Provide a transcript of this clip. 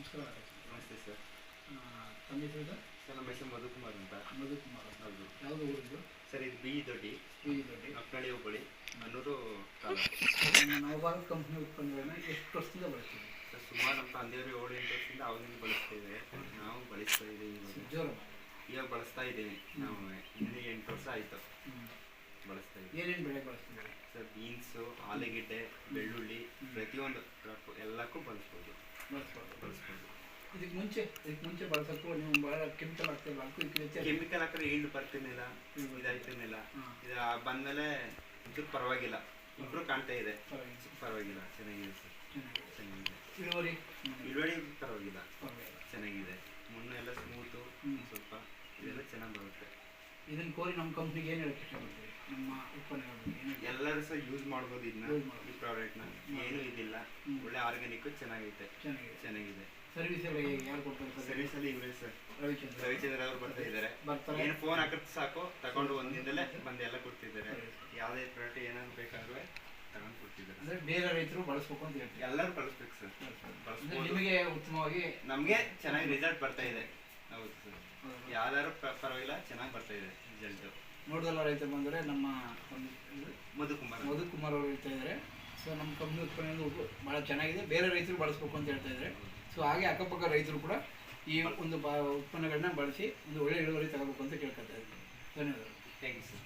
ನಮಸ್ಕಾರ. ನಮಸ್ತೆ ಸರ್. ತಮ್ಮ ಹೆಸರು ಸರ್? ಸರ್ ನಮ್ಮ ಹೆಸರು ಮಧುಕುಮಾರ್ ಅಂತ. ಮಧುಕುಮಾರ್ ಅಂತ. ಹೌದು. ಯಾವುದು ಊರಿದ್ದು? ಸರ್ ಇದು ಬಿ ದೊಡ್ಡಿ ಮಕ್ಕಳಿ ಹೋಬಳಿ ಅನ್ನೂರು ನಾವು ಭಾರತ್ ಕಂಪ್ನಿ ಉತ್ಪನ್ನಗಳನ್ನ ಎಷ್ಟು ವರ್ಷದಿಂದ ಬಳಸ್ತೀವಿ? ಸರ್ ಸುಮಾರು ನಮ್ಮ ತಂದೆಯವರು 7-8 ವರ್ಷದಿಂದ ಅವಾಗಿಂದ ಬಳಸ್ತಾ ಇದ್ದೇವೆ. ನಾವು ಬಳಸ್ತಾ ಇದ್ದೀವಿ ಇವಾಗ ಬಳಸ್ತಾ ಇದ್ದೀವಿ. ನಾವು ಇನ್ನೂ 8 ವರ್ಷ ಆಯಿತು ಬಳಸ್ತಾ ಇದ್ದೀವಿ. ಏನೇನು ಬೆಳೆ ಬಳಸ್ತೀವಿ ಸರ್? ಬೀನ್ಸು, ಆಲೂಗೆಡ್ಡೆ, ಬೆಳ್ಳುಳ್ಳಿ, ಪ್ರತಿಯೊಂದು ಎಲ್ಲಕ್ಕೂ ಬಳಸ್ಬೋದು. ಇದಕ್ಕೆ ಮುಂಚೆ ಬಳಸೋಕ್ಕೂ ನೀವು ಭಾಳ ಕೆಮಿಕಲ್ ಹಾಕ್ತಿಲ್ಲ? ಕೆಮಿಕಲ್ ಹಾಕಿದ್ರೆ ಈಲ್ಡ್ ಬರ್ತಿರ್ಲಿಲ್ಲ, ಇದಾಯ್ತಿರ್ಲಿಲ್ಲ. ಇದು ಬಂದಮೇಲೆ ಇದು ಪರವಾಗಿಲ್ಲ, ಇಂಪ್ರೂವ್ ಕಾಣ್ತಾ ಇದೆ. ಪರವಾಗಿಲ್ಲ, ಚೆನ್ನಾಗಿದೆ ಸರ್. ಚೆನ್ನಾಗಿದೆ. ಇಳುವರಿ ಪರವಾಗಿಲ್ಲ, ಚೆನ್ನಾಗಿದೆ. ಮಣ್ಣು ಎಲ್ಲ ಸ್ಮೂತು, ಸ್ವಲ್ಪ ಇದೆಲ್ಲ ಚೆನ್ನಾಗಿ ಬರುತ್ತೆ. ಇದನ್ನ ಕೋರಿ ನಮ್ಮ ಕಂಪ್ನಿಗೆ ಏನು ಹೇಳಕ್ಕೆ ಇಷ್ಟಪಡ್ತೀವಿ? ನಮ್ಮ ಉತ್ಪನ್ನಗಳ ಬಗ್ಗೆ ಎಲ್ಲರೂ ಸಹ ಯೂಸ್ ಮಾಡ್ಬೋದು ಇದನ್ನ, ಈ ಪ್ರಾಡಕ್ಟ್ನ. ಏನೂ ಇದಿಲ್ಲ, ಒಳ್ಳೆ ಆರ್ಗ್ಯಾನಿಕ್, ಚೆನ್ನಾಗೈತೆ, ಚೆನ್ನಾಗಿದೆ. ಸರ್ವಿಸ್ ಎಲ್ಲ ಯಾರು ಕೊಡ್ತಾರೆ ಸರ್? ಸರ್ವಿಸ್ ಅಲ್ಲಿ ಇವರೇ ಸರ್, ರವಿಚಂದ್ರ ಅವರು ಬರ್ತಾ ಇದ್ದಾರೆ. ಏನು ಫೋನ್ ಹಾಕಿದ್ರೆ ಸಾಕು, ತಗೊಂಡು ಒಂದಿಂದಲೇ ಬಂದು ಎಲ್ಲ ಕೊಡ್ತಿದ್ದಾರೆ. ಯಾವುದೇ ಪ್ರಾಡಕ್ಟ್ ಏನಾದ್ರು ಬೇಕಾದ್ರೆ ತಗೊಂಡು ಕೊಡ್ತಿದ್ದಾರೆ. ಅಂದರೆ ಬೇರೆ ರೈತರು ಬಳಸ್ಬೇಕು ಅಂತ ಹೇಳ್ತೀವಿ? ಎಲ್ಲರೂ ಬಳಸ್ಬೇಕು ಸರ್, ಬಳಸ್ಬೋದು. ನಿಮಗೆ ಉತ್ತಮವಾಗಿ, ನಮಗೆ ಚೆನ್ನಾಗಿ ರಿಸಲ್ಟ್ ಬರ್ತಾ ಇದೆ. ಹೌದು ಸರ್, ಯಾವ್ದಾದ್ರು ಪರವಾಗಿಲ್ಲ, ಚೆನ್ನಾಗಿ ಬರ್ತಾ ಇದೆ ರಿಸಲ್ಟ್. ನೋಡಿದಲ್ಲ ರೈತರು ಬಂದರೆ ನಮ್ಮ ಮಧುಕುಮಾರ್ ಅವರು ಹೇಳ್ತಾ ಇದ್ದಾರೆ. ಸೊ ನಮ್ಮ ಕಂಪ್ನಿ ಉತ್ಪನ್ನ ಭಾಳ ಚೆನ್ನಾಗಿದೆ, ಬೇರೆ ರೈತರು ಬಳಸ್ಬೇಕು ಅಂತ ಹೇಳ್ತಾ ಇದ್ದಾರೆ. ಸೊ ಹಾಗೆ ಅಕ್ಕಪಕ್ಕ ರೈತರು ಕೂಡ ಈ ಒಂದು ಉತ್ಪನ್ನಗಳನ್ನ ಬಳಸಿ ಒಂದು ಒಳ್ಳೆ ಇಳುವರಿ ತಗೋಬೇಕು ಅಂತ ಕೇಳ್ಕೊತಾ ಇದ್ದೀನಿ. ಧನ್ಯವಾದಗಳು. Thank you sir.